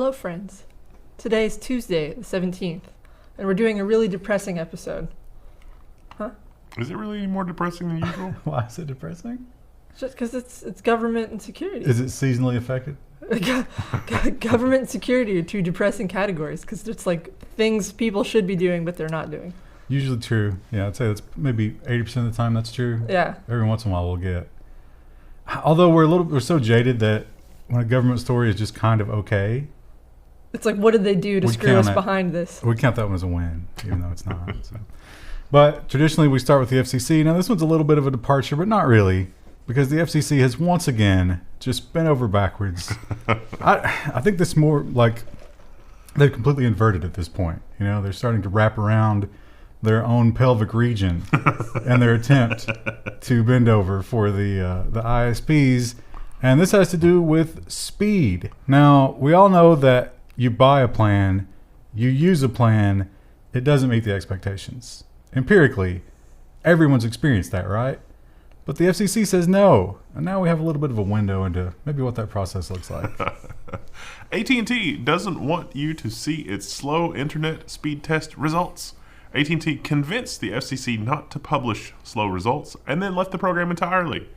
Hello, friends. Today is Tuesday, the 17th, and we're doing a really depressing episode. Huh? Is it really more depressing than usual? Why is it depressing? Just because it's government and security. Is it seasonally affected? Government and security are two depressing categories because it's like things people should be doing but they're not doing. Usually true. Yeah, I'd say that's maybe 80% of the time that's true. Yeah. Every once in a while we'll get. Although we're so jaded that when a government story is just kind of okay. It's like, what did they do to screw us behind this? We count that one as a win, even though it's not. So. But traditionally we start with the FCC. Now this one's a little bit of a departure, but not really. Because the FCC has once again just bent over backwards. I think this more like they've completely inverted at this point. You know, they're starting to wrap around their own pelvic region in their attempt to bend over for the ISPs. And this has to do with speed. Now, we all know that you buy a plan, you use a plan, it doesn't meet the expectations. Empirically, everyone's experienced that, right? But the FCC says no, and now we have a little bit of a window into maybe what that process looks like. AT&T doesn't want you to see its slow internet speed test results. AT&T convinced the FCC not to publish slow results and then left the program entirely.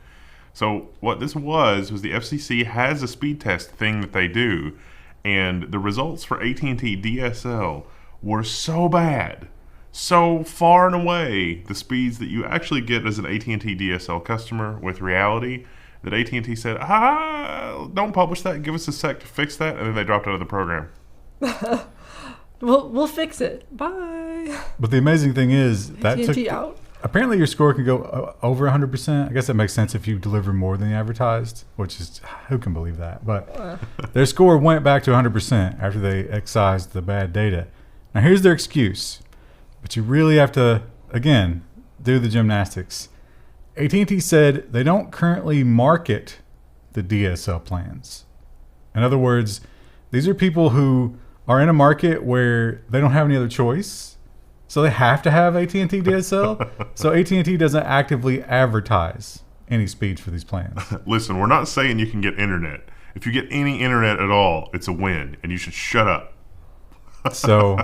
So what this was the FCC has a speed test thing that they do, and the results for AT&T DSL were so bad. So far and away, the speeds that you actually get as an AT&T DSL customer with reality, that AT&T said, don't publish that, give us a sec to fix that, and then they dropped out of the program. We'll fix it. Bye. But the amazing thing is that AT&T out. Apparently your score can go over 100%. I guess that makes sense if you deliver more than you advertised, which is, who can believe that? But their score went back to 100% after they excised the bad data. Now here's their excuse. But you really have to, again, do the gymnastics. AT&T said they don't currently market the DSL plans. In other words, these are people who are in a market where they don't have any other choice. So they have to have AT&T DSL. So AT&T doesn't actively advertise any speeds for these plans. Listen, we're not saying you can get internet. If you get any internet at all, it's a win, and you should shut up. So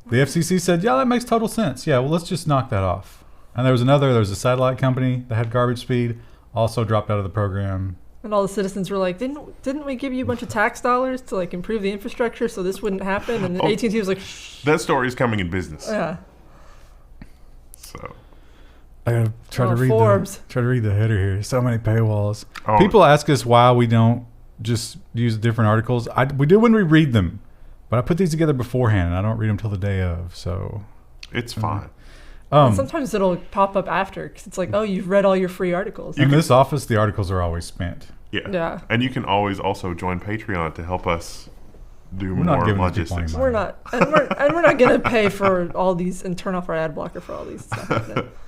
the FCC said, yeah, that makes total sense. Yeah, well, let's just knock that off. And there was a satellite company that had garbage speed, also dropped out of the program. And all the citizens were like, didn't we give you a bunch of tax dollars to like improve the infrastructure so this wouldn't happen? And AT&T was like, shh. That story is coming in business. Yeah. So I gotta try to read the header here. So many paywalls. People ask us why we don't just use different articles. We do when we read them, but I put these together beforehand and I don't read them till the day of. So it's fine. Sometimes it'll pop up after because it's like, oh, you've read all your free articles. In this office, the articles are always spent. Yeah. And you can always also join Patreon to help us do more logistics. We're not, and we're not gonna pay for all these and turn off our ad blocker for all these stuff.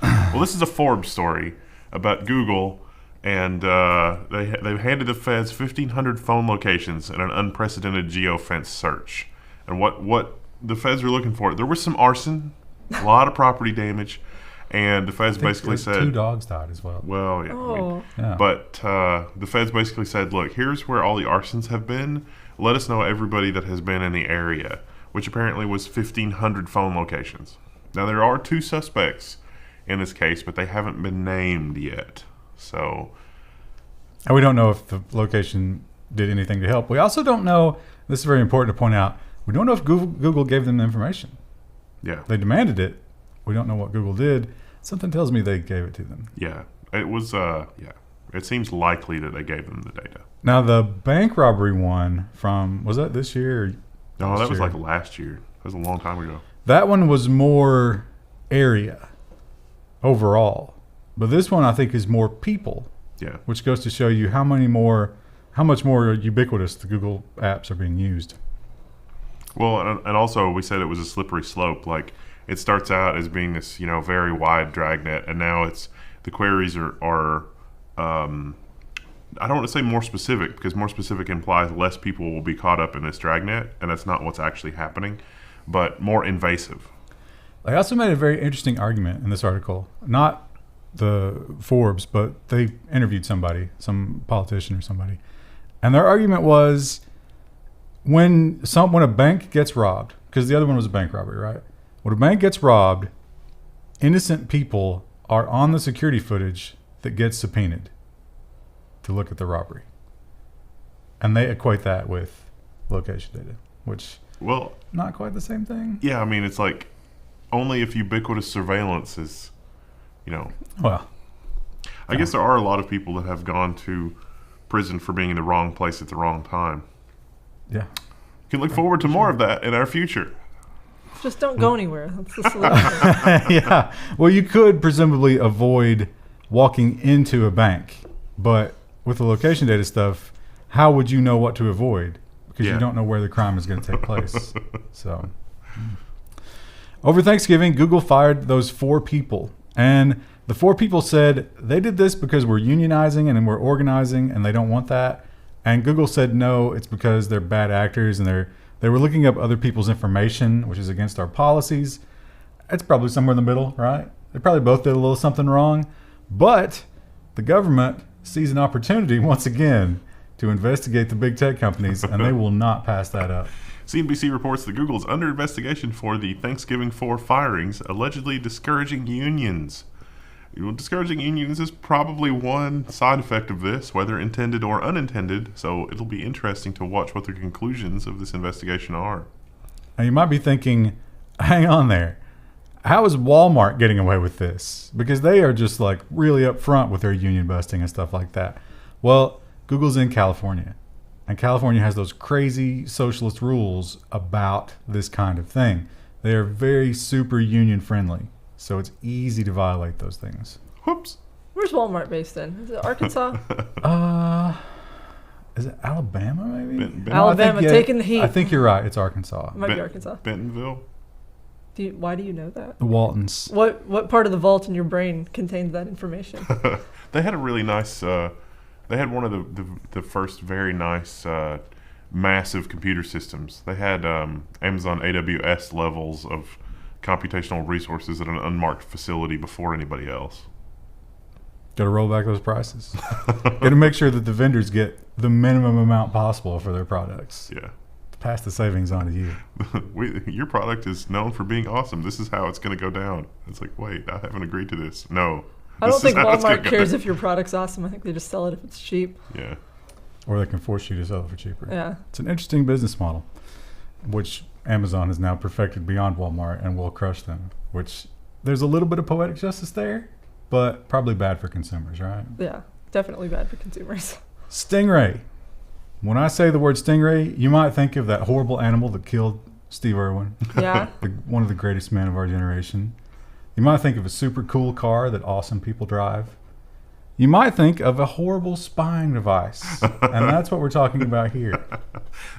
Well, this is a Forbes story about Google, and they've handed the feds 1,500 phone locations in an unprecedented geofence search. And what the feds were looking for, there was some arson, a lot of property damage, and the feds basically said 2 dogs died as well. Well, yeah. Oh. But the feds basically said, look, here's where all the arsons have been. Let us know everybody that has been in the area, which apparently was 1,500 phone locations. Now, there are 2 suspects in this case, but they haven't been named yet. So, and we don't know if the location did anything to help. We also don't know, this is very important to point out, we don't know if Google gave them the information. Yeah. They demanded it. We don't know what Google did. Something tells me they gave it to them. Yeah. It was, it seems likely that they gave them the data. Now, the bank robbery one was that this year? Or no, that was like last year. That was a long time ago. That one was more area overall. But this one, I think, is more people. Yeah. Which goes to show you how much more ubiquitous the Google apps are being used. Well, and also we said it was a slippery slope. Like, it starts out as being this, very wide dragnet, and now the queries are I don't want to say more specific, because more specific implies less people will be caught up in this dragnet, and that's not what's actually happening, but more invasive. They also made a very interesting argument in this article. Not the Forbes, but they interviewed somebody, some politician or somebody. And their argument was, when a bank gets robbed, because the other one was a bank robbery, right? When a bank gets robbed, innocent people are on the security footage that gets subpoenaed to look at the robbery. And they equate that with location data, which not quite the same thing. Yeah, I mean, it's like only if ubiquitous surveillance is, Well, I guess there are a lot of people that have gone to prison for being in the wrong place at the wrong time. yeah. You can look forward to more of that in our future. Just don't go anywhere. That's the solution. Yeah. Well, you could presumably avoid walking into a bank, but with the location data stuff, how would you know what to avoid? Because you don't know where the crime is going to take place. So, over Thanksgiving, Google fired those 4 people. And the 4 people said they did this because we're unionizing and we're organizing and they don't want that. And Google said, no, it's because they're bad actors and they were looking up other people's information, which is against our policies. It's probably somewhere in the middle, right? They probably both did a little something wrong. But the government sees an opportunity once again to investigate the big tech companies, and they will not pass that up. CNBC reports that Google is under investigation for the Thanksgiving 4 firings, allegedly discouraging unions. Discouraging unions is probably one side effect of this, whether intended or unintended, so it'll be interesting to watch what the conclusions of this investigation are. Now, you might be thinking, hang on there. How is Walmart getting away with this? Because they are just like really upfront with their union busting and stuff like that. Well, Google's in California, and California has those crazy socialist rules about this kind of thing. They are very super union friendly, so it's easy to violate those things. Whoops. Where's Walmart based in? Is it Arkansas? Is it Alabama maybe? Alabama, taking the heat. I think you're right. It's Arkansas. It might be Arkansas. Bentonville. Why do you know that? The Waltons. What part of the vault in your brain contains that information? They had a really nice. They had one of the first very nice massive computer systems. They had Amazon AWS levels of computational resources at an unmarked facility before anybody else. Got to roll back those prices. Got to make sure that the vendors get the minimum amount possible for their products. Yeah. Pass the savings on to you. Your product is known for being awesome. This is how it's going to go down. It's like, wait, I haven't agreed to this. No. I don't think Walmart cares if your product's awesome. I think they just sell it if it's cheap. Yeah. Or they can force you to sell it for cheaper. Yeah. It's an interesting business model, which Amazon has now perfected beyond Walmart and will crush them, which there's a little bit of poetic justice there, but probably bad for consumers, right? Yeah, definitely bad for consumers. Stingray. When I say the word stingray, you might think of that horrible animal that killed Steve Irwin. Yeah. One of the greatest men of our generation. You might think of a super cool car that awesome people drive. You might think of a horrible spying device. And that's what we're talking about here.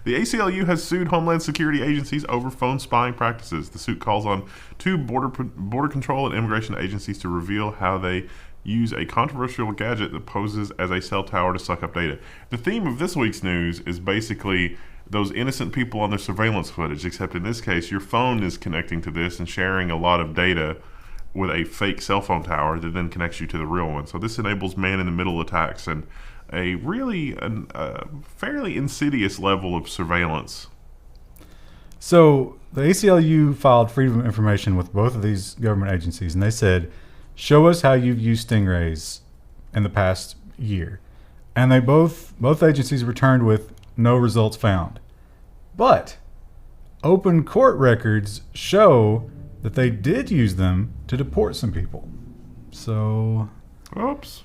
The ACLU has sued Homeland Security agencies over phone spying practices. The suit calls on 2 border control and immigration agencies to reveal how they use a controversial gadget that poses as a cell tower to suck up data. The theme of this week's news is basically those innocent people on their surveillance footage, except in this case, your phone is connecting to this and sharing a lot of data with a fake cell phone tower that then connects you to the real one. So this enables man-in-the-middle attacks and a really fairly insidious level of surveillance. So the ACLU filed freedom of information with both of these government agencies, and they said, show us how you've used stingrays in the past year. And they both agencies returned with no results found. But open court records show that they did use them to deport some people. So, Oops.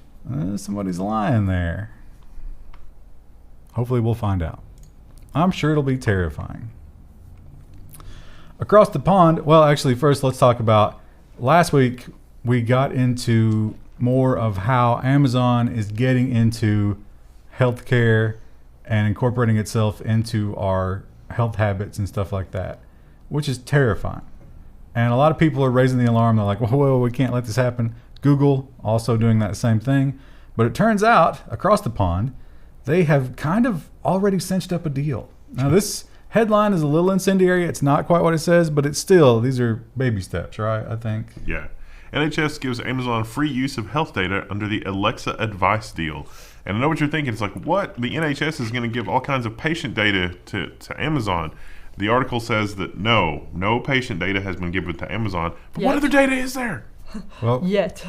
Somebody's lying there. Hopefully we'll find out. I'm sure it'll be terrifying. Across the pond, well, actually, first let's talk about last week we got into more of how Amazon is getting into healthcare and incorporating itself into our health habits and stuff like that, which is terrifying. And a lot of people are raising the alarm. They're like, whoa, we can't let this happen. Google also doing that same thing. But it turns out, across the pond, they have kind of already cinched up a deal. Now, this headline is a little incendiary. It's not quite what it says, but it's still, these are baby steps, right? I think. Yeah. NHS gives Amazon free use of health data under the Alexa Advice deal. And I know what you're thinking. It's like, what? The NHS is going to give all kinds of patient data to Amazon. The article says that no patient data has been given to Amazon. But what other data is there? Well, Yet.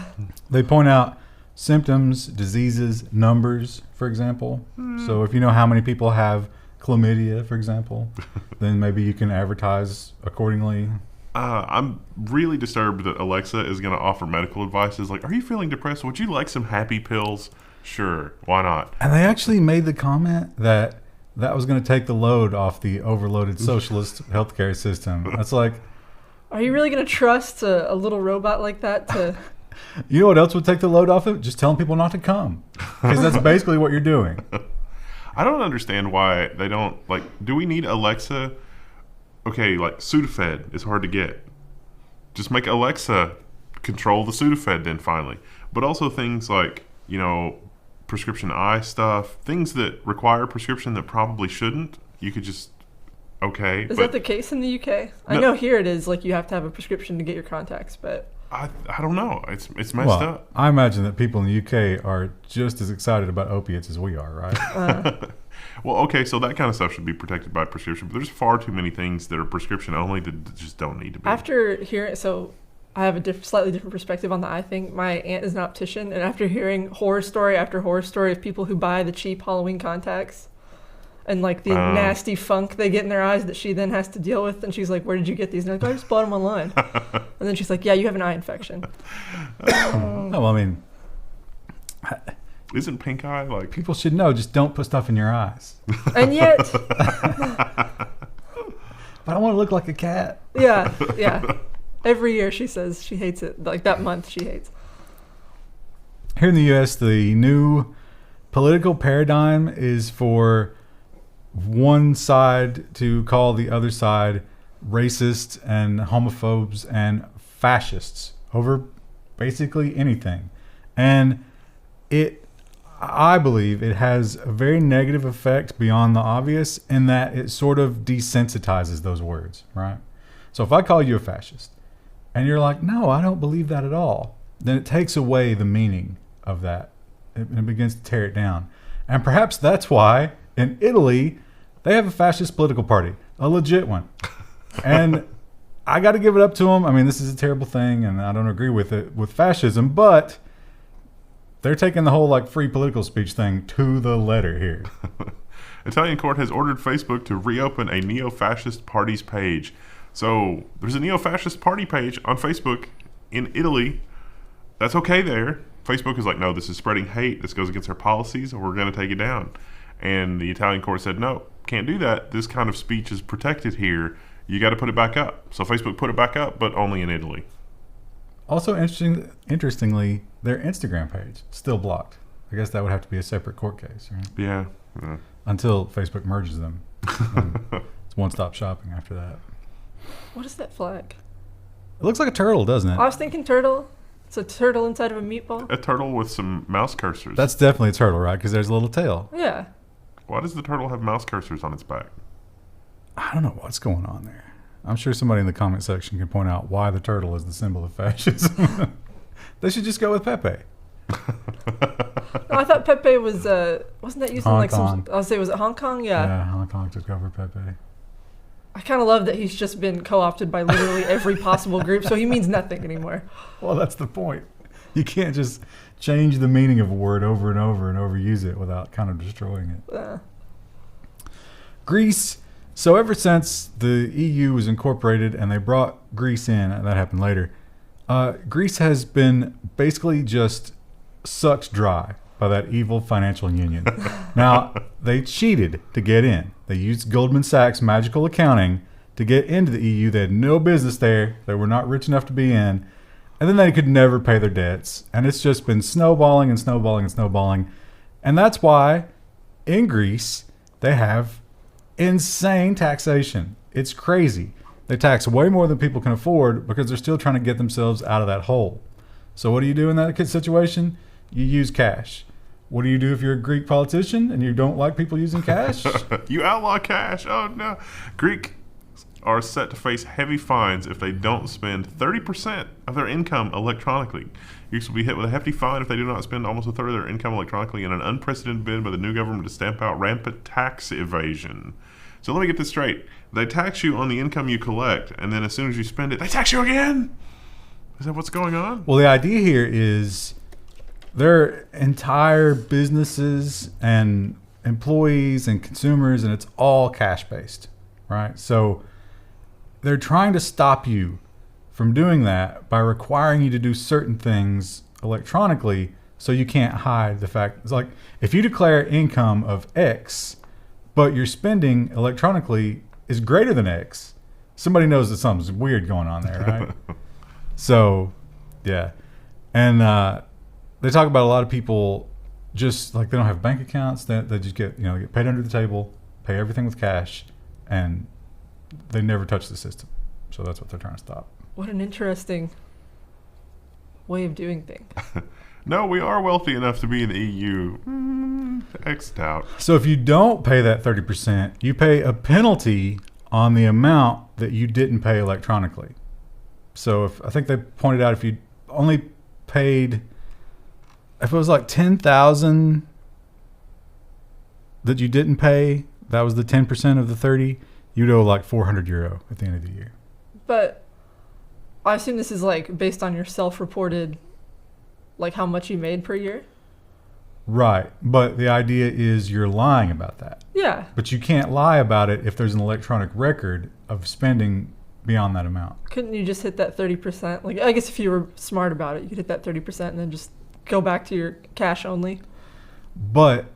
they point out symptoms, diseases, numbers, for example. So if you know how many people have chlamydia, for example, then maybe you can advertise accordingly. I'm really disturbed that Alexa is going to offer medical advice. It's like, are you feeling depressed? Would you like some happy pills? Sure, why not? And they actually made the comment that was going to take the load off the overloaded socialist healthcare system. That's like, Are you really going to trust a little robot like that to... you know what else would take the load off of? Just telling people not to come. Because that's basically what you're doing. I don't understand why they don't, like, do we need Alexa? Okay, like, Sudafed is hard to get. Just make Alexa control the Sudafed then finally. But also things like, you know, prescription eye stuff, things that require prescription that probably shouldn't, you could just, okay. Is that the case in the UK? I know here it is, like, you have to have a prescription to get your contacts, but... I don't know. It's messed up. I imagine that people in the UK are just as excited about opiates as we are, right? Well, okay, so that kind of stuff should be protected by prescription, but there's far too many things that are prescription only that just don't need to be. After hearing, so I have a slightly different perspective on the eye thing. My aunt is an optician, and after hearing horror story after horror story of people who buy the cheap Halloween contacts and like the nasty funk they get in their eyes that she then has to deal with, and she's like, "Where did you get these?" And they're like, "I just bought them online." And then she's like, "Yeah, you have an eye infection." No, I mean, Isn't pink eye like... people should know, just don't put stuff in your eyes. And yet, But I want to look like a cat. yeah. Every year she says she hates it. Like that month she hates. Here in the U.S., the new political paradigm is for one side to call the other side racist and homophobes and fascists over basically anything. And I believe it has a very negative effect beyond the obvious in that it sort of desensitizes those words, right? So if I call you a fascist and you're like, no, I don't believe that at all, then it takes away the meaning of that. It begins to tear it down. And perhaps that's why in Italy, they have a fascist political party, a legit one. And I got to give it up to them. I mean, this is a terrible thing, and I don't agree with it, with fascism, but they're taking the whole like free political speech thing to the letter here. Italian court has ordered Facebook to reopen a neo-fascist party's page. So there's a neo-fascist party page on Facebook in Italy. That's okay there. Facebook is like, no, this is spreading hate. This goes against our policies, and we're going to take it down. And the Italian court said, no, can't do that. This kind of speech is protected here. You got to put it back up. So Facebook put it back up, but only in Italy. Also, interestingly, their Instagram page still blocked. I guess that would have to be a separate court case, right? Yeah. Until Facebook merges them. It's one-stop shopping after that. What is that flag? It looks like a turtle, doesn't it? I was thinking turtle. It's a turtle inside of a meatball. A turtle with some mouse cursors. That's definitely a turtle, right? Because there's a little tail. Yeah. Why does the turtle have mouse cursors on its back? I don't know what's going on there. I'm sure somebody in the comment section can point out why the turtle is the symbol of fascism. They should just go with Pepe. No, I thought Pepe was, wasn't that used in like Hong some, I was say, was it Hong Kong? Yeah. Yeah, Hong Kong took over Pepe. I kind of love that he's just been co-opted by literally every possible group, so he means nothing anymore. Well, that's the point. You can't just change the meaning of a word over and over and overuse it without kind of destroying it. Greece. So ever since the EU was incorporated and they brought Greece in, and that happened later, Greece has been basically just sucked dry by that evil financial union. Now, they cheated to get in. They used Goldman Sachs magical accounting to get into the EU. They had no business there. They were not rich enough to be in. And then they could never pay their debts. And it's just been snowballing and snowballing and snowballing. And that's why in Greece, they have insane taxation. It's crazy. They tax way more than people can afford because they're still trying to get themselves out of that hole. So what do you do in that situation? You use cash. What do you do if you're a Greek politician and you don't like people using cash? You outlaw cash. Oh, no. Greek are set to face heavy fines if they don't spend 30% of their income electronically. Users will be hit with a hefty fine if they do not spend almost a third of their income electronically in an unprecedented bid by the new government to stamp out rampant tax evasion. So let me get this straight. They tax you on the income you collect, and then as soon as you spend it, they tax you again? Is that what's going on? Well, the idea here is their entire businesses and employees and consumers, and it's all cash-based, right? So they're trying to stop you from doing that by requiring you to do certain things electronically so you can't hide the fact. It's like if you declare income of X, but your spending electronically is greater than X, somebody knows that something's weird going on there, right? So, yeah. And they talk about a lot of people just like they don't have bank accounts. They just get paid under the table, pay everything with cash, and they never touch the system. So that's what they're trying to stop. What an interesting way of doing things. No, we are wealthy enough to be in the EU. X'd out. So if you don't pay that 30%, you pay a penalty on the amount that you didn't pay electronically. So I think they pointed out if you only paid, if it was like 10,000 that you didn't pay, that was the 10% of the 30, you'd owe like €400 at the end of the year. But I assume this is like based on your self-reported, like how much you made per year? Right. But the idea is you're lying about that. Yeah. But you can't lie about it if there's an electronic record of spending beyond that amount. Couldn't you just hit that 30%? Like, I guess if you were smart about it, you could hit that 30% and then just go back to your cash only. But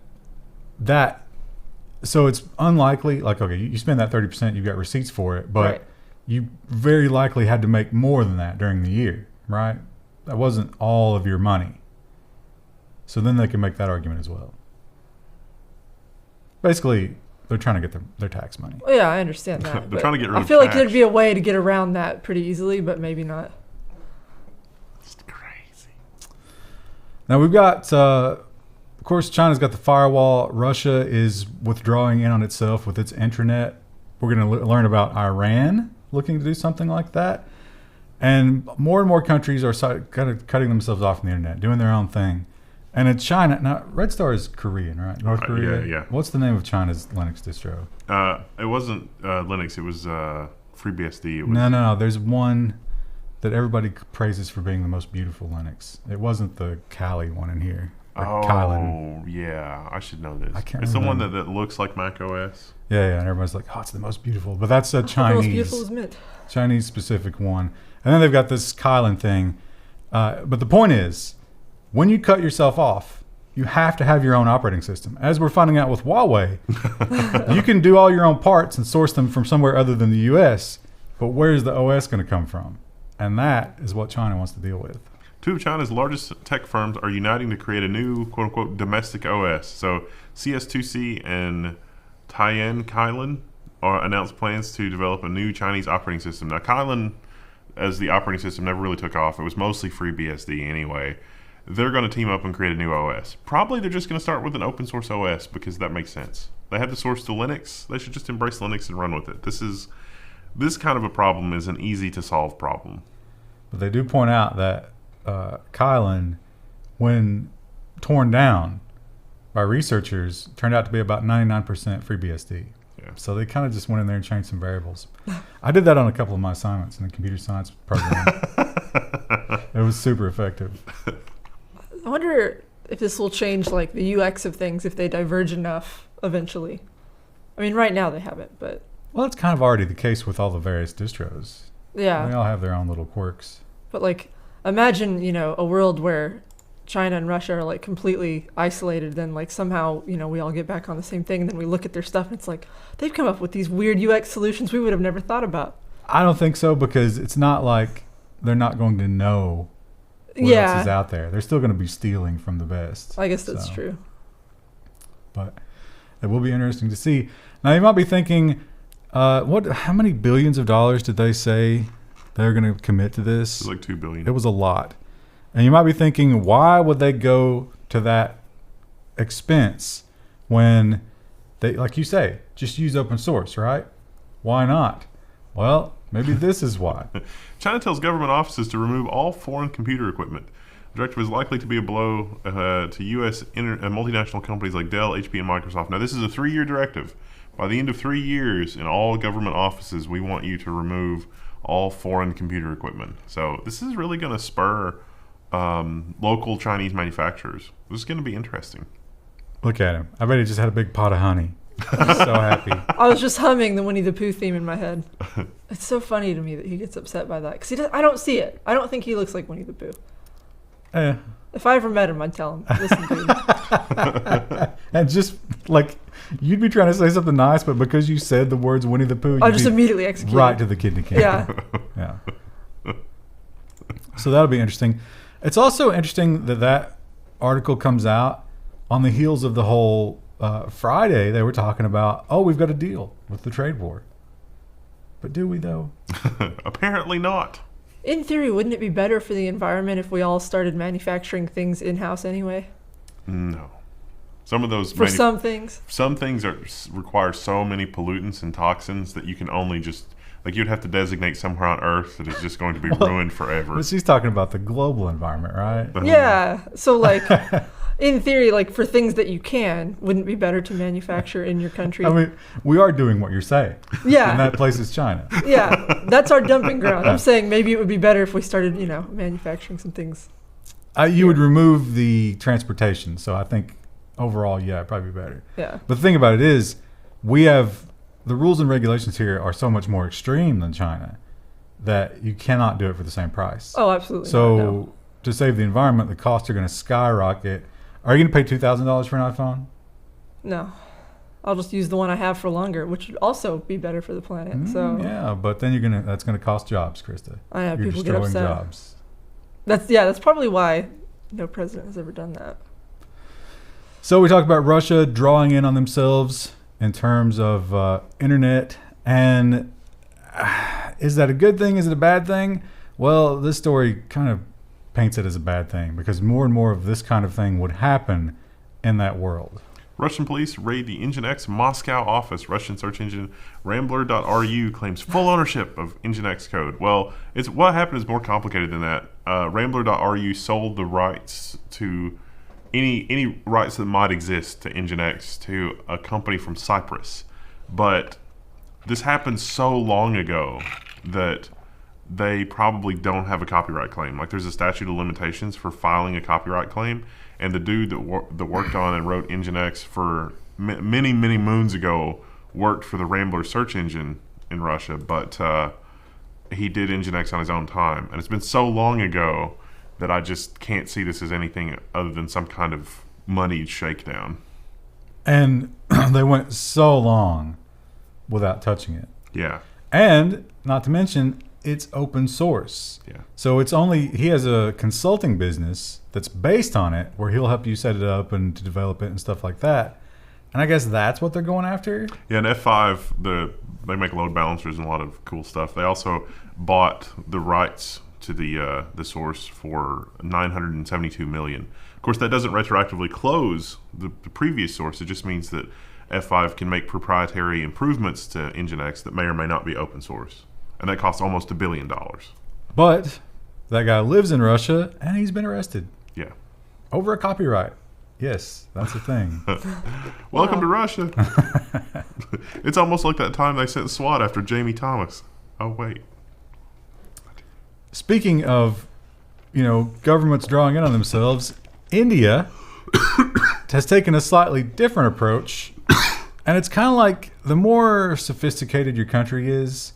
so it's unlikely, like, okay, you spend that 30%, you've got receipts for it, but right. You very likely had to make more than that during the year, right? That wasn't all of your money. So then they can make that argument as well. Basically, they're trying to get their tax money. Well, yeah, I understand that. They're trying to get rid of I feel like cash. there'd be a way to get around that pretty easily, but maybe not. It's crazy. Now we've got, of course, China's got the firewall. Russia is withdrawing in on itself with its intranet. We're going to learn about Iran looking to do something like that. And more countries are kind of cutting themselves off from the internet, doing their own thing. And in China, now Red Star is Korean, right? North Korea? Yeah. What's the name of China's Linux distro? It wasn't Linux. It was FreeBSD. It was No. There's one that everybody praises for being the most beautiful Linux. It wasn't the Kali one in here. Kylan. Yeah. I should know this. I can't It's the one remember. that looks like Mac OS. Yeah. And everybody's like, oh, it's the most beautiful. But that's a The most beautiful is Mint. Chinese specific one. And then they've got this Kylan thing. But the point is, when you cut yourself off, you have to have your own operating system. As we're finding out with Huawei, you can do all your own parts and source them from somewhere other than the U.S., but where's the OS going to come from? And that is what China wants to deal with. Two of China's largest tech firms are uniting to create a new, quote-unquote, domestic OS. So CS2C and Kylan announced plans to develop a new Chinese operating system. Now, Kylan, as the operating system, never really took off. It was mostly FreeBSD anyway. They're going to team up and create a new OS. Probably they're just going to start with an open source OS because that makes sense. They have the source to Linux. They should just embrace Linux and run with it. This kind of a problem is an easy to solve problem. But they do point out that Kylan, when torn down by researchers, turned out to be about 99% FreeBSD. Yeah. So they kind of just went in there and changed some variables. I did that on a couple of my assignments in the computer science program. It was super effective. I wonder if this will change like the UX of things if they diverge enough eventually. I mean, right now they haven't, but Well, that's kind of already the case with all the various distros. yeah. They all have their own little quirks. But like, imagine, a world where China and Russia are like completely isolated, then like somehow, we all get back on the same thing, and then we look at their stuff and it's like, they've come up with these weird UX solutions we would have never thought about. I don't think so, because it's not like they're not going to know what else is out there. They're still going to be stealing from the best. I guess that's true. But it will be interesting to see. Now, you might be thinking, how many billions of dollars did they say they're going to commit to this? It was like $2 billion. It was a lot. And you might be thinking, why would they go to that expense when they, like you say, just use open source, right? Why not? Well, maybe this is why. China tells government offices to remove all foreign computer equipment. The directive is likely to be a blow to U.S. multinational companies like Dell, HP, and Microsoft. Now, this is a 3-year directive. By the end of 3 years, in all government offices, we want you to remove all foreign computer equipment. So this is really going to spur local Chinese manufacturers. This is going to be interesting. Look at him. I bet he just had a big pot of honey. He's so happy. I was just humming the Winnie the Pooh theme in my head. It's so funny to me that he gets upset by that. Because I don't see it. I don't think he looks like Winnie the Pooh. If I ever met him, I'd tell him, listen, dude. And just like, you'd be trying to say something nice, but because you said the words Winnie the Pooh, I'll just immediately execute. Right to the kidney candy. Yeah. So that'll be interesting. It's also interesting that article comes out on the heels of the whole Friday. They were talking about, we've got a deal with the trade war. But do we, though? Apparently not. In theory, wouldn't it be better for the environment if we all started manufacturing things in-house anyway? No. Some of those... some things. Some things require so many pollutants and toxins that you can only just... Like, you'd have to designate somewhere on Earth that is just going to be ruined forever. But she's talking about the global environment, right? Yeah. So, like, in theory, like, for things that you can, wouldn't it be better to manufacture in your country? I mean, we are doing what you're saying. Yeah. And that place is China. Yeah. That's our dumping ground. I'm saying maybe it would be better if we started, manufacturing some things. You would remove the transportation. So I think overall, yeah, it'd probably be better. Yeah. But the thing about it is, we have... The rules and regulations here are so much more extreme than China that you cannot do it for the same price. Oh, absolutely. So to save the environment, the costs are going to skyrocket. Are you going to pay $2,000 for an iPhone? No. I'll just use the one I have for longer, which would also be better for the planet. Yeah, but then that's going to cost jobs, Krista. I know, You're people get destroying upset. jobs. That's probably why no president has ever done that. So we talked about Russia drawing in on themselves in terms of internet, and is that a good thing? Is it a bad thing? Well, this story kind of paints it as a bad thing because more and more of this kind of thing would happen in that world. Russian police raid the NGINX Moscow office. Russian search engine Rambler.ru claims full ownership of NGINX code. Well, what happened is more complicated than that. Rambler.ru sold the rights to any rights that might exist to NGINX to a company from Cyprus. But this happened so long ago that they probably don't have a copyright claim. Like, there's a statute of limitations for filing a copyright claim, and the dude that worked on and wrote NGINX for many, many moons ago worked for the Rambler search engine in Russia, but he did NGINX on his own time. And it's been so long ago that I just can't see this as anything other than some kind of moneyed shakedown. And they went so long without touching it. Yeah. And not to mention, it's open source. Yeah. So he has a consulting business that's based on it where he'll help you set it up and to develop it and stuff like that. And I guess that's what they're going after? Yeah, and F5, they make load balancers and a lot of cool stuff. They also bought the rights to the source for $972 million. Of course, that doesn't retroactively close the previous source. It just means that F5 can make proprietary improvements to NGINX that may or may not be open source. And that costs almost $1 billion. But that guy lives in Russia, and he's been arrested. Yeah. Over a copyright. Yes, that's a thing. Welcome to Russia. It's almost like that time they sent SWAT after Jamie Thomas. Oh, wait. Speaking of, governments drawing in on themselves, India has taken a slightly different approach. And it's kind of like the more sophisticated your country is,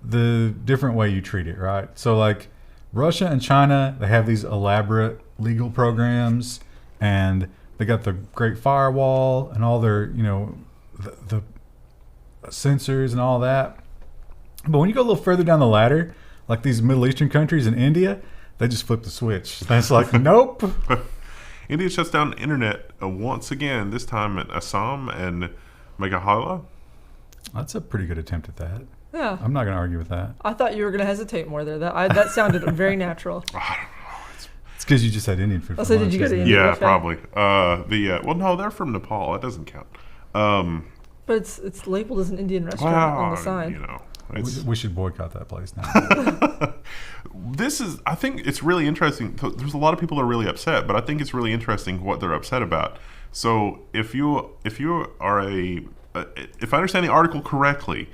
the different way you treat it, right? So like Russia and China, they have these elaborate legal programs, and they got the Great Firewall and all their, the sensors and all that. But when you go a little further down the ladder, like these Middle Eastern countries in India, they just flip the switch. That's like, nope. India shuts down the internet once again, this time at Assam and Meghalaya. That's a pretty good attempt at that. Yeah. I'm not going to argue with that. I thought you were going to hesitate more there. That sounded very natural. I don't know. It's because you just had Indian food for Also, lunch. did you go to isn't it? India? Yeah, buffet? probably. Well, no, they're from Nepal. That doesn't count. But it's labeled as an Indian restaurant on the sign. We should boycott that place now. I think it's really interesting. There's a lot of people that are really upset, but I think it's really interesting what they're upset about. So if you are if I understand the article correctly,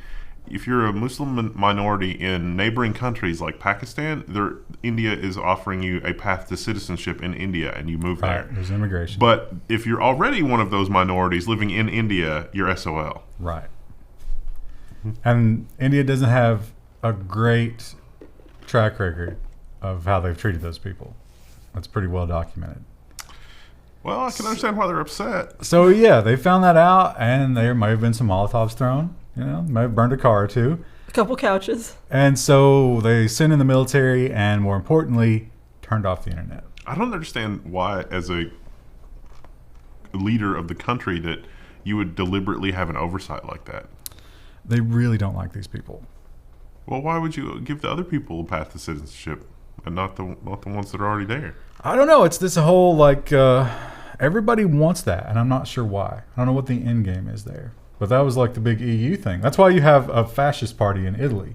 if you're a Muslim minority in neighboring countries like Pakistan, India is offering you a path to citizenship in India, and you move there. There's immigration. But if you're already one of those minorities living in India, you're SOL. Right. And India doesn't have a great track record of how they've treated those people. That's pretty well documented. Well, I can understand why they're upset. So, yeah, they found that out, and there might have been some Molotovs thrown. Might have burned a car or two. A couple couches. And so they sent in the military and, more importantly, turned off the internet. I don't understand why, as a leader of the country, that you would deliberately have an oversight like that. They really don't like these people. Well, why would you give the other people a path to citizenship and not the ones that are already there? I don't know. It's this whole, everybody wants that, and I'm not sure why. I don't know what the end game is there. But that was like the big EU thing. That's why you have a fascist party in Italy,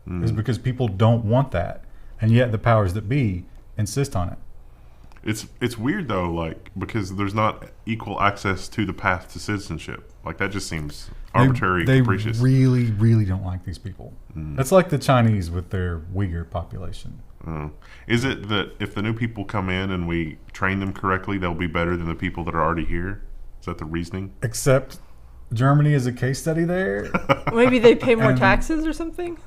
is because people don't want that, and yet the powers that be insist on it. It's weird though, because there's not equal access to the path to citizenship. That just seems arbitrary, capricious. They really, really don't like these people. That's like the Chinese with their Uyghur population. Is it that if the new people come in and we train them correctly, they'll be better than the people that are already here? Is that the reasoning? Except Germany is a case study there. Maybe they pay more taxes or something?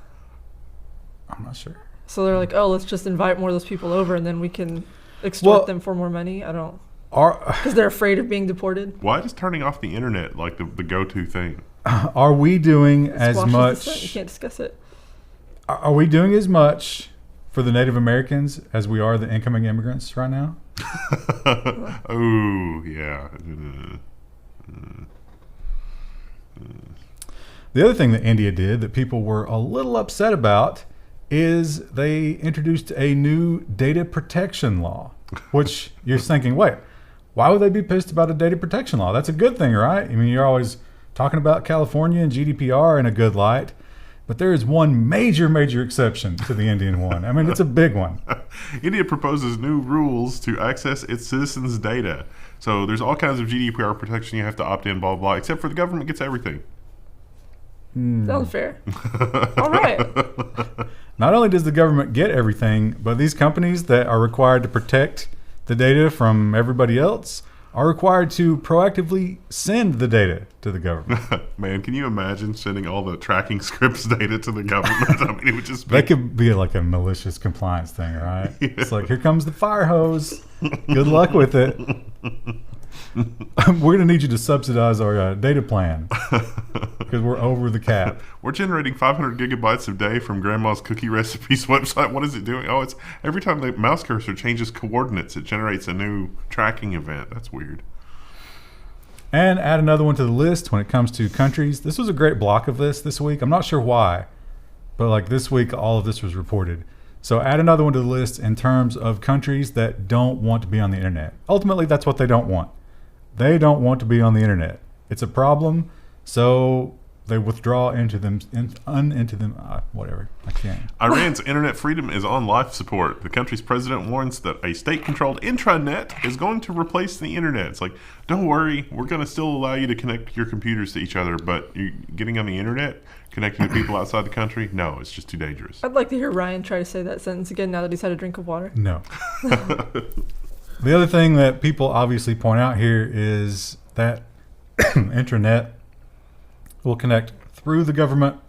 I'm not sure. So they're like, let's just invite more of those people over and then we can extort them for more money? I don't... Because they're afraid of being deported? Why is turning off the internet the go-to thing? Are we doing as much... You can't discuss it. Are we doing as much for the Native Americans as we are the incoming immigrants right now? Oh, yeah. The other thing that India did that people were a little upset about is they introduced a new data protection law, which you're thinking, wait, why would they be pissed about a data protection law? That's a good thing, right? I mean, you're always talking about California and GDPR in a good light, but there is one major exception to the Indian one. I mean, it's a big one. India proposes new rules to access its citizens' data. So there's all kinds of GDPR protection you have to opt in, blah, blah, except for the government gets everything. Sounds fair. All right. Not only does the government get everything, but these companies that are required to protect the data from everybody else are required to proactively send the data to the government. Man, can you imagine sending all the tracking scripts data to the government? I mean, it would just be... That could be like a malicious compliance thing, right? Yeah. It's like, here comes the fire hose. Good luck with it. We're going to need you to subsidize our data plan because we're over the cap. We're generating 500 gigabytes a day from Grandma's Cookie Recipes website. What is it doing? Oh, it's every time the mouse cursor changes coordinates, it generates a new tracking event. That's weird. And add another one to the list when it comes to countries. This was a great block of this week. I'm not sure why, but this week, all of this was reported. So add another one to the list in terms of countries that don't want to be on the internet. Ultimately, that's what they don't want. They don't want to be on the internet. It's a problem, so they withdraw into them, whatever. I can't. Iran's internet freedom is on life support. The country's president warns that a state-controlled intranet is going to replace the internet. It's like, don't worry, we're going to still allow you to connect your computers to each other, but you getting on the internet, connecting to people outside the country, no, it's just too dangerous. I'd like to hear Ryan try to say that sentence again now that he's had a drink of water. No. The other thing that people obviously point out here is that intranet will connect through the government,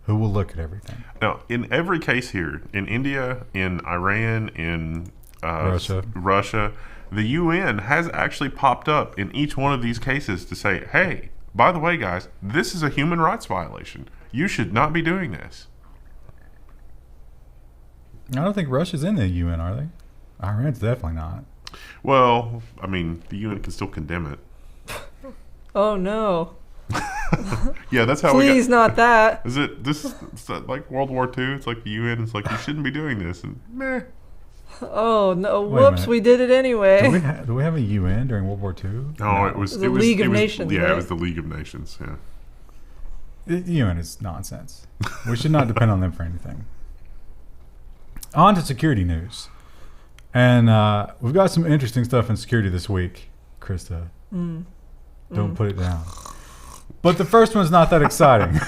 who will look at everything. Now, in every case here, in India, in Iran, in Russia, the UN has actually popped up in each one of these cases to say, hey, by the way, guys, this is a human rights violation. You should not be doing this. I don't think Russia's in the UN, are they? Iran's definitely not. Well, I mean, the UN can still condemn it. Oh, no. Yeah, that's how Please, not that. Is it this like World War II? It's like the UN. It's like, you shouldn't be doing this. And meh. Oh, no. Whoops, we did it anyway. Do we have a UN during World War II? No, it was the League of Nations. Yeah, right? It was the League of Nations, yeah. UN is nonsense. We should not depend on them for anything. On to security news. And we've got some interesting stuff in security this week, Krista. Don't put it down. But the first one's not that exciting.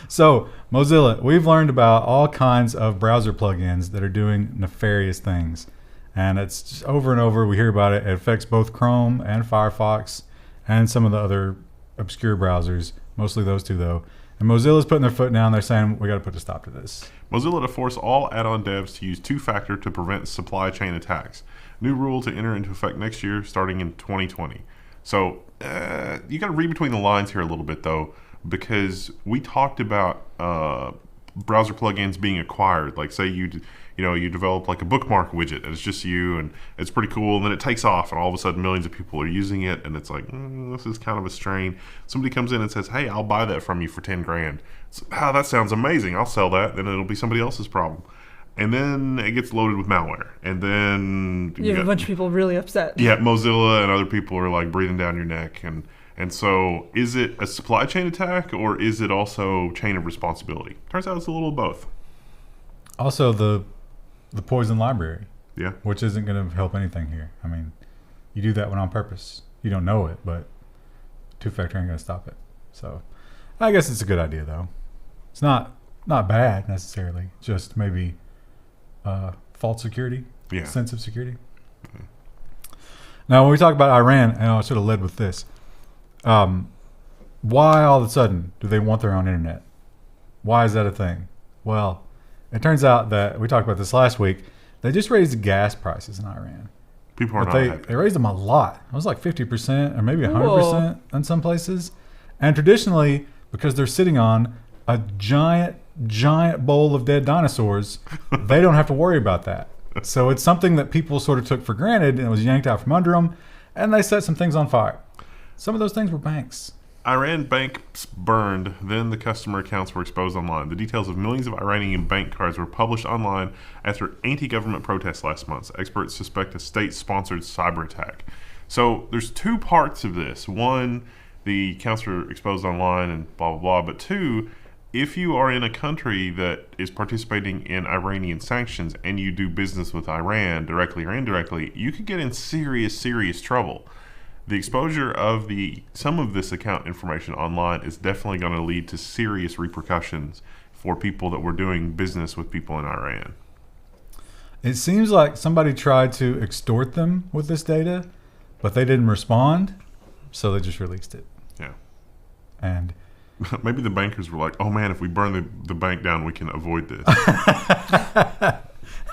So, Mozilla, we've learned about all kinds of browser plugins that are doing nefarious things. And it's just over and over. We hear about it. It affects both Chrome and Firefox and some of the other obscure browsers, mostly those two, though. And Mozilla's putting their foot down. They're saying, we got to put a stop to this. Mozilla to force all add-on devs to use two-factor to prevent supply chain attacks. New rule to enter into effect next year, starting in 2020. So you got to read between the lines here a little bit, though, because we talked about browser plugins being acquired. Like, say you develop like a bookmark widget, and it's just you, and it's pretty cool, and then it takes off, and all of a sudden millions of people are using it, and it's like, this is kind of a strain. Somebody comes in and says, hey, I'll buy that from you for $10,000. So, that sounds amazing. I'll sell that. Then it'll be somebody else's problem. And then it gets loaded with malware. And then you have a bunch of people really upset. Yeah, Mozilla and other people are like breathing down your neck. And so is it a supply chain attack, or is it also chain of responsibility? Turns out it's a little of both. Also, the poison library. Yeah. Which isn't going to help anything here. I mean, you do that one on purpose. You don't know it, but two-factor ain't going to stop it. So I guess it's a good idea, though. It's not bad necessarily, just maybe false security, sense of security. Mm-hmm. Now, when we talk about Iran, and I should have led with this, why all of a sudden do they want their own internet? Why is that a thing? Well, it turns out that, we talked about this last week, they just raised the gas prices in Iran. People are not happy. They raised them a lot. It was like 50% or maybe 100% in some places. And traditionally, because they're sitting on a giant bowl of dead dinosaurs, they don't have to worry about that. So it's something that people sort of took for granted, and it was yanked out from under them, and they set some things on fire. Some of those things were banks. Iran banks burned, then the customer accounts were exposed online. The details of millions of Iranian bank cards were published online after anti-government protests last month. Experts suspect a state-sponsored cyber attack. So there's two parts of this. One, the accounts were exposed online and blah, blah, blah. But two, if you are in a country that is participating in Iranian sanctions and you do business with Iran directly or indirectly, you could get in serious, serious trouble. The exposure of some of this account information online is definitely going to lead to serious repercussions for people that were doing business with people in Iran. It seems like somebody tried to extort them with this data, but they didn't respond, so they just released it. Yeah. And maybe the bankers were like, oh man, if we burn the bank down, we can avoid this.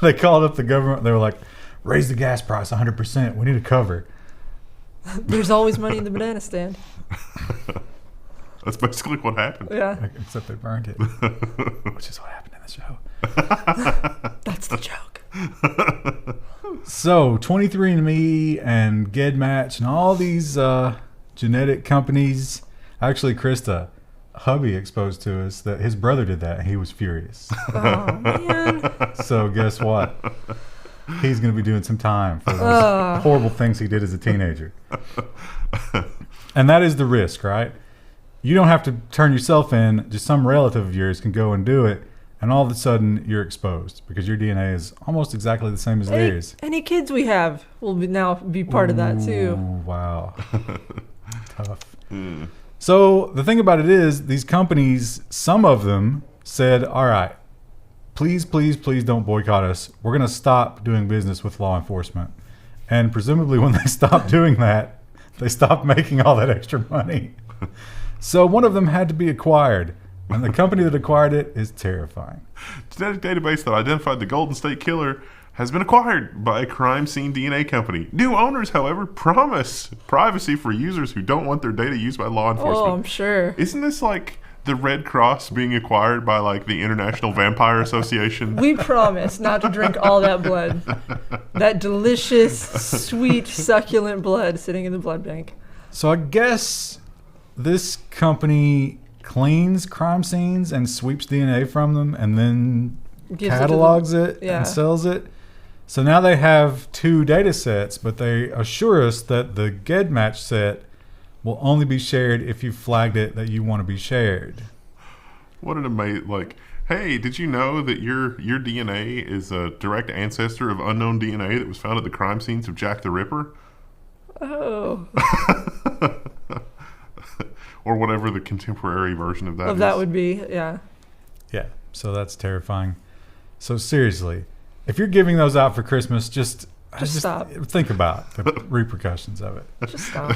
They called up the government. They were like, raise the gas price 100%. We need a cover. There's always money in the banana stand. That's basically what happened. Yeah. Except they burned it, which is what happened in the show. That's the joke. So 23andMe and GEDmatch and all these genetic companies. Actually, Krista, hubby exposed to us that his brother did that, and he was furious. Oh, man. So guess what? He's going to be doing some time for those horrible things he did as a teenager. And that is the risk, right? You don't have to turn yourself in. Just some relative of yours can go and do it, and all of a sudden you're exposed because your DNA is almost exactly the same as theirs. Any kids we have will now be part of that, too. Wow. Tough. So the thing about it is, these companies, some of them said, all right, please don't boycott us. We're going to stop doing business with law enforcement. And presumably when they stop doing that, they stop making all that extra money. So one of them had to be acquired. And the company that acquired it is terrifying. Genetic database that identified the Golden State Killer has been acquired by a crime scene DNA company. New owners, however, promise privacy for users who don't want their data used by law enforcement. Oh, I'm sure. Isn't this like the Red Cross being acquired by like the International Vampire Association? We promise not to drink all that blood. That delicious, sweet, succulent blood sitting in the blood bank. So I guess this company cleans crime scenes and sweeps DNA from them and then catalogs it and sells it. So now they have two data sets, but they assure us that the GEDmatch set will only be shared if you flagged it that you want to be shared. What an amazing, like, hey, did you know that your DNA is a direct ancestor of unknown DNA that was found at the crime scenes of Jack the Ripper? Oh. Or whatever the contemporary version of that is. That would be, yeah. Yeah, so that's terrifying. So seriously, if you're giving those out for Christmas, just stop. Think about the repercussions of it. Just stop.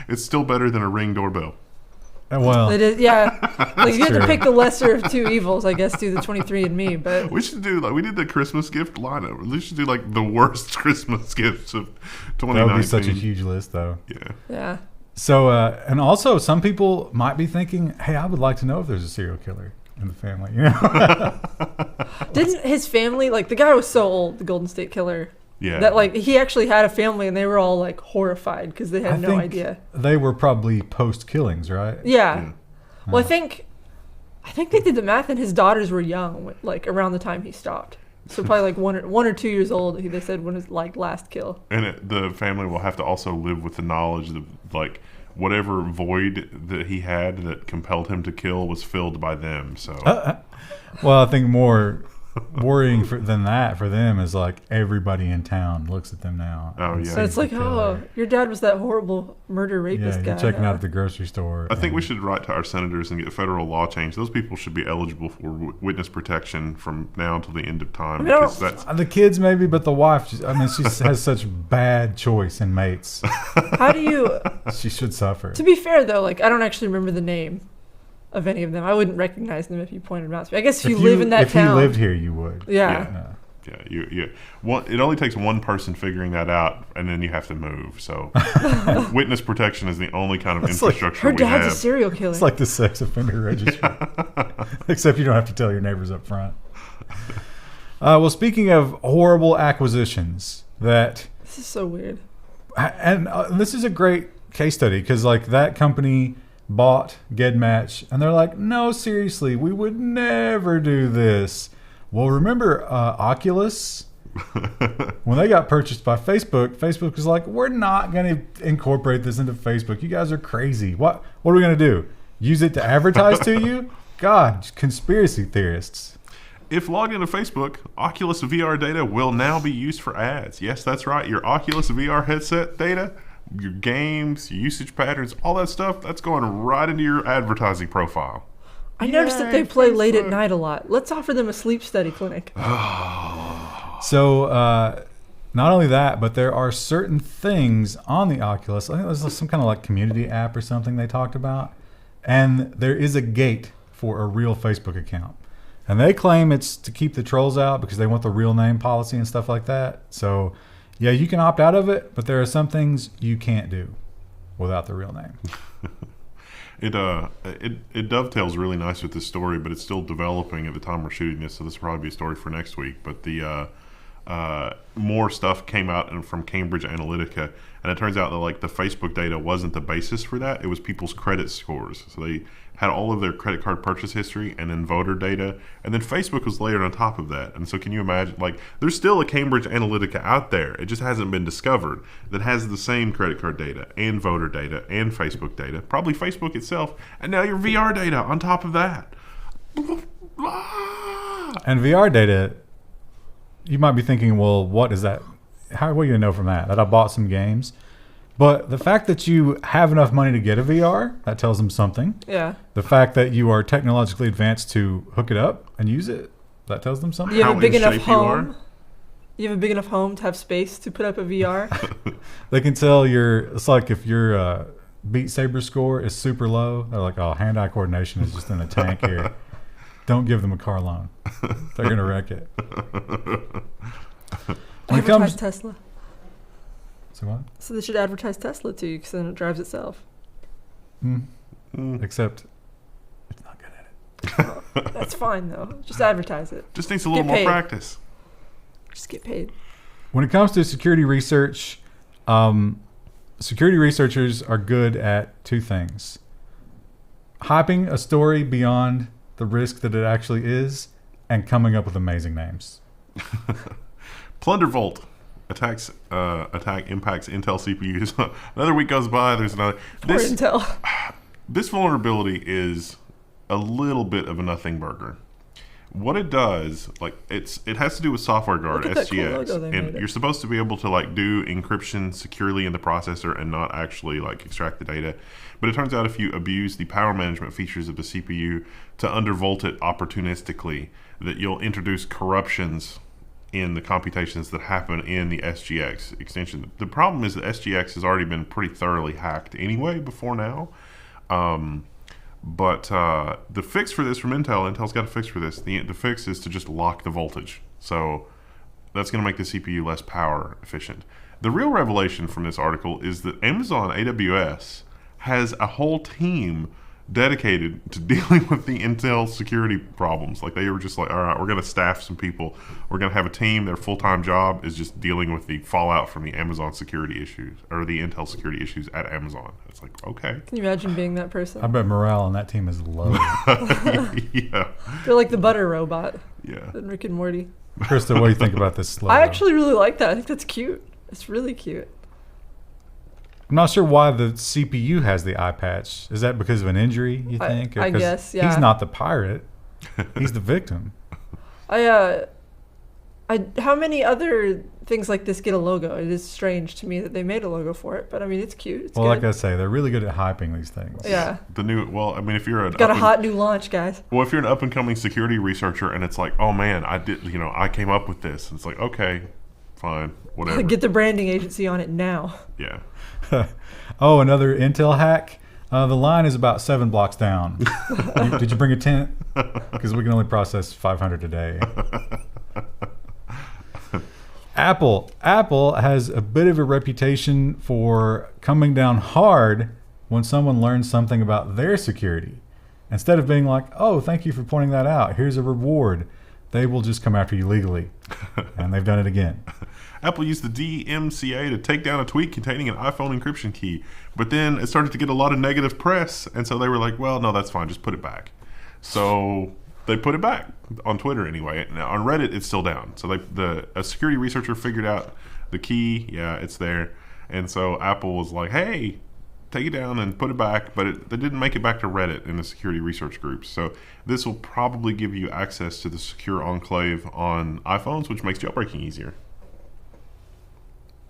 It's still better than a Ring doorbell. Well, It is, yeah. Like you have true. to pick the lesser of two evils, I guess, do the 23andMe, but We should do, like, we did the Christmas gift lineup. We should do, like, the worst Christmas gifts of 2019. that would be such a huge list, though. Yeah. yeah. So, and also, some people might be thinking, hey, I would like to know if there's a serial killer in the family. You know? Didn't his family, like the guy was so old, the Golden State Killer, Yeah. that like he actually had a family and they were all like horrified because they had I no think idea. They were probably post-killings, right? Yeah. Well, I think they did the math and his daughters were young, like around the time he stopped. So probably like one or 2 years old. They said when his like last kill. And the family will have to also live with the knowledge that, like, whatever void that he had that compelled him to kill was filled by them. So Well, I think more worrying than that for them is like everybody in town looks at them now. Oh, and yeah. So it's sees like, the killer. oh, your dad was that horrible murder Yeah, rapist you're guy. checking huh? out at the grocery store. I think we and- should write to our senators and get federal law changed. Those people should be eligible for witness protection from now until the end of time. I don't- Because that's The kids maybe, but the wife, she has such bad choice in mates. How do you? She should suffer. To be fair though, like I don't actually remember the name of any of them. I wouldn't recognize them if you pointed them out to me. I guess if you live in that town. If you lived here, you would. Yeah. yeah. It only takes one person figuring that out, and then you have to move. So witness protection is the only kind of It's like, infrastructure Her we dad's a have. serial killer. It's like the sex offender registry. Except you don't have to tell your neighbors up front. Well, speaking of horrible acquisitions, This is so weird. and this is a great case study because like that company bought GEDmatch and they're like, no, seriously, we would never do this. Well, remember Oculus? When they got purchased by Facebook, Facebook was like, we're not going to incorporate this into Facebook. You guys are crazy. What are we going to do? Use it to advertise to you? God, conspiracy theorists. If logged into Facebook, Oculus VR data will now be used for ads. Yes, that's right. Your Oculus VR headset data, your games, your usage patterns, all that stuff, that's going right into your advertising profile. I noticed that they Yay, play late at Facebook. night a lot. Let's offer them a sleep study clinic. So not only that, but there are certain things on the Oculus. I think there's some kind of like community app or something they talked about. And there is a gate for a real Facebook account. And they claim it's to keep the trolls out because they want the real name policy and stuff like that. So, yeah, you can opt out of it, but there are some things you can't do without the real name. It dovetails really nice with this story, but it's still developing at the time we're shooting this, so this will probably be a story for next week. But the more stuff came out from Cambridge Analytica, and it turns out that like the Facebook data wasn't the basis for that. It was people's credit scores. So they had all of their credit card purchase history and then voter data, and then Facebook was layered on top of that. And so can you imagine, like, there's still a Cambridge Analytica out there. It just hasn't been discovered that has the same credit card data and voter data and Facebook data, probably Facebook itself, and now your VR data on top of that. And VR data, you might be thinking, well, what is that? What are you going to know from that? That I bought some games. But the fact that you have enough money to get a VR, that tells them something. Yeah. The fact that you are technologically advanced to hook it up and use it, that tells them something. You have How a big in enough shape you are? home. You have a big enough home to have space to put up a VR. They can tell it's like if your Beat Saber score is super low, they're like, oh, hand-eye coordination is just in the tank here. Don't give them a car loan. They're going to wreck it. When it Advertise comes, Tesla. so what? So they should advertise Tesla to you because then it drives itself. Except it's not good at it. That's fine though. Just advertise it. Just needs a little Get more paid. practice. Just get paid. When it comes to security research, security researchers are good at two things: hyping a story beyond the risk that it actually is, and coming up with amazing names. Plundervolt. attack impacts Intel CPUs. Another week goes by. There's another. Poor Intel. This vulnerability is a little bit of a nothing burger. What it does, it has to do with software guard, SGX, cool and you're supposed to be able to do encryption securely in the processor and not actually extract the data. But it turns out if you abuse the power management features of the CPU to undervolt it opportunistically, that you'll introduce corruptions in the computations that happen in the SGX extension. The problem is that SGX has already been pretty thoroughly hacked anyway before now. But the fix for this from Intel's got a fix for this. The fix is to just lock the voltage. So that's going to make the CPU less power efficient. The real revelation from this article is that Amazon AWS has a whole team dedicated to dealing with the Intel security problems. They were just all right, we're going to staff some people. We're going to have a team. Their full-time job is just dealing with the fallout from the Amazon security issues, or the Intel security issues at Amazon. It's okay. Can you imagine being that person? I bet morale on that team is low. Yeah. They're like the butter robot. Yeah. In Rick and Morty. Krista, what do you think about this logo? I actually really like that. I think that's cute. It's really cute. I'm not sure why the CPU has the eye patch. Is that because of an injury, you think? I guess, yeah. He's not the pirate. He's the victim. How many other things like this get a logo? It is strange to me that they made a logo for it, but I mean, it's cute. It's well, good. Like I say, they're really good at hyping these things. Yeah. If you're got a hot new launch, guys. Well, if you're an up and coming security researcher and it's oh man, I came up with this. It's okay, fine, whatever. Get the branding agency on it now. Yeah. Oh, another Intel hack. The line is about 7 blocks down. Did you bring a tent? Because we can only process 500 a day. Apple has a bit of a reputation for coming down hard when someone learns something about their security. Instead of being oh, thank you for pointing that out, here's a reward, they will just come after you legally. And they've done it again. Apple used the DMCA to take down a tweet containing an iPhone encryption key, but then it started to get a lot of negative press, and so they were well, no, that's fine, just put it back. So they put it back on Twitter anyway. Now, on Reddit, it's still down. So a security researcher figured out the key, yeah, it's there, and so Apple was hey, take it down and put it back, but they didn't make it back to Reddit in the security research groups. So this will probably give you access to the secure enclave on iPhones, which makes jailbreaking easier.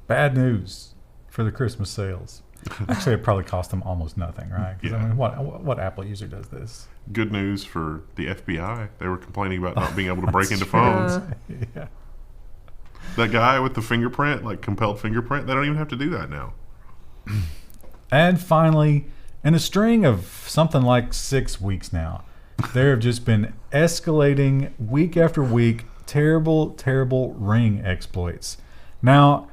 Bad news for the Christmas sales. Actually, it probably cost them almost nothing, right? Because Yeah. I mean, what Apple user does this? Good news for the FBI. They were complaining about not being able to break into phones. Yeah. That guy with the fingerprint, compelled fingerprint, they don't even have to do that now. And finally, in a string of something like 6 weeks now, there have just been escalating week after week, terrible, terrible Ring exploits. Now,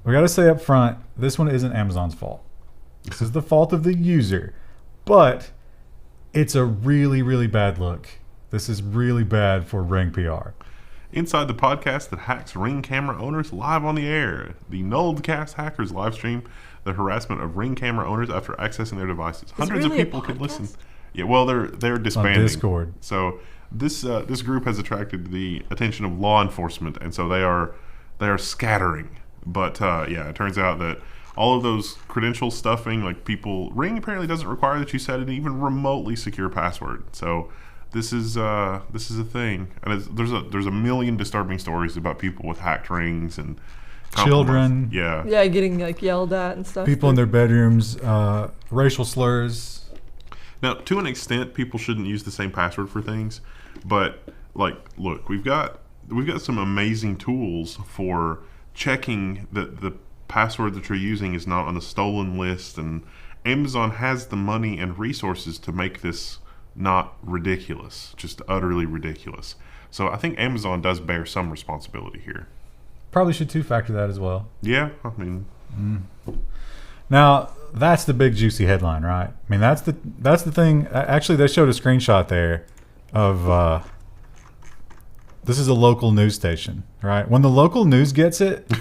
we got to say up front, this one isn't Amazon's fault. This is the fault of the user. But it's a really, really bad look. This is really bad for Ring PR. Inside the podcast that hacks Ring camera owners live on the air, the Nulledcast hackers live stream the harassment of Ring camera owners after accessing their devices. Hundreds of people can listen. Yeah, well, they're disbanding. On Discord. So this group has attracted the attention of law enforcement, and so they are scattering. But it turns out that all of those credential stuffing, Ring apparently doesn't require that you set an even remotely secure password. So this is a thing, and there's a million disturbing stories about people with hacked rings and children. Yeah, getting yelled at and stuff. People in their bedrooms, racial slurs. Now, to an extent, people shouldn't use the same password for things, but look, we've got some amazing tools for checking that the password that you're using is not on the stolen list, and Amazon has the money and resources to make this not ridiculous, just utterly ridiculous. So I think Amazon does bear some responsibility here. Probably should two-factor that as well. Yeah, I mean. Now, that's the big juicy headline, right? I mean, that's the thing. Actually, they showed a screenshot there of this is a local news station, right? When the local news gets it,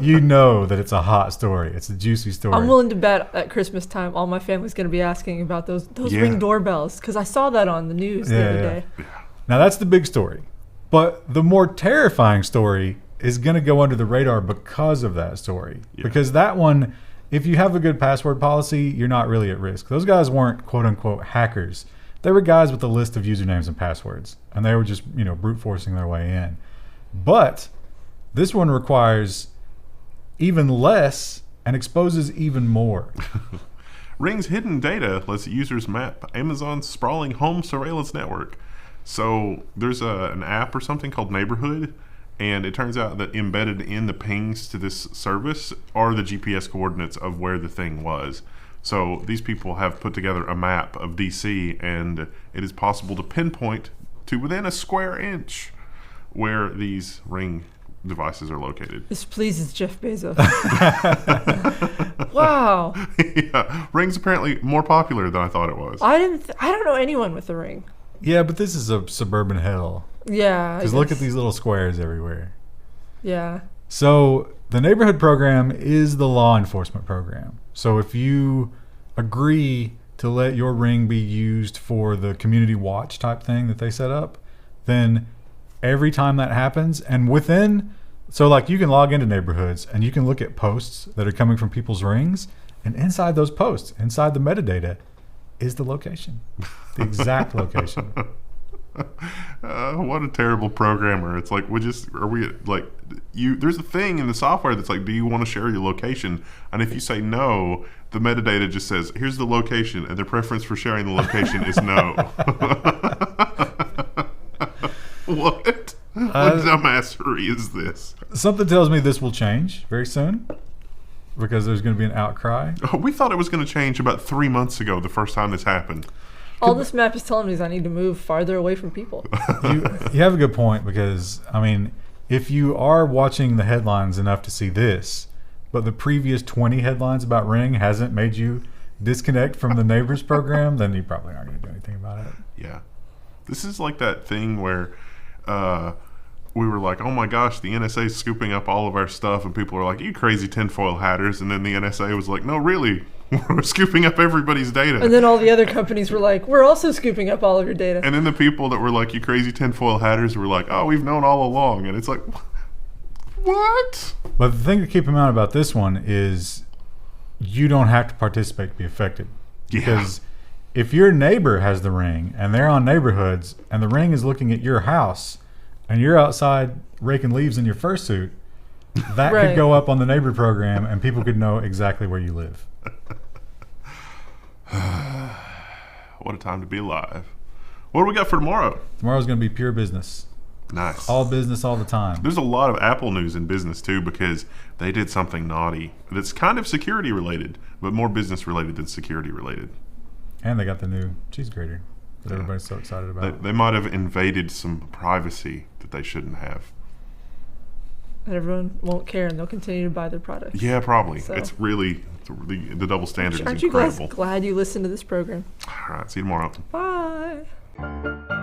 you know that it's a hot story. It's a juicy story. I'm willing to bet at Christmas time all my family's going to be asking about those Ring doorbells, because I saw that on the news the other day. Now, that's the big story. But the more terrifying story is going to go under the radar because of that story. Yeah. Because that one, if you have a good password policy, you're not really at risk. Those guys weren't quote unquote hackers. They were guys with a list of usernames and passwords, and they were just, brute forcing their way in. But this one requires even less and exposes even more. Ring's hidden data lets users map Amazon's sprawling home surveillance network. So there's an app or something called Neighborhood, and it turns out that embedded in the pings to this service are the GPS coordinates of where the thing was. So these people have put together a map of DC, and it is possible to pinpoint to within a square inch where these Ring devices are located. This pleases Jeff Bezos. Wow. Yeah, Ring's apparently more popular than I thought it was. I don't know anyone with a Ring. Yeah, but this is a suburban hell. Yeah. Because look at these little squares everywhere. Yeah. So the neighborhood program is the law enforcement program. So if you agree to let your Ring be used for the community watch type thing that they set up, then every time that happens, and so like you can log into neighborhoods and you can look at posts that are coming from people's Rings, and inside those posts, inside the metadata, is the location, the exact location. What a terrible programmer. It's like, there's a thing in the software that's like, do you want to share your location? And if you say no, the metadata just says, here's the location, and the preference for sharing the location is no. What? What dumbassery is this? Something tells me this will change very soon because there's going to be an outcry. Oh, we thought it was going to change about 3 months ago, the first time this happened. All this map is telling me is I need to move farther away from people. You have a good point because, if you are watching the headlines enough to see this, but the previous 20 headlines about Ring hasn't made you disconnect from the neighbors program, then you probably aren't going to do anything about it. Yeah. This is like that thing where we were like, oh my gosh, the NSA is scooping up all of our stuff, and people are like, you crazy tinfoil hatters, and then the NSA was like, no, really, we're scooping up everybody's data. And then all the other companies were like, we're also scooping up all of your data. And then the people that were like, you crazy tinfoil hatters, were like, oh, we've known all along. And it's like, what? But the thing to keep in mind about this one is you don't have to participate to be affected. Yeah. Because if your neighbor has the Ring and they're on neighborhoods and the Ring is looking at your house and you're outside raking leaves in your fursuit, that Right. could go up on the neighbor program and people could know exactly where you live. What a time to be alive. What do we got for tomorrow? Tomorrow's going to be pure business. Nice. All business all the time. There's a lot of Apple news in business too, because they did something naughty that's kind of security related, but more business related than security related. And they got the new cheese grater that everybody's so excited about. They might have invaded some privacy that they shouldn't have. And everyone won't care, and they'll continue to buy their products. Yeah, probably. So- It's really the double standard Aren't is you incredible. glad you listened to this program? All right, see you tomorrow. Bye.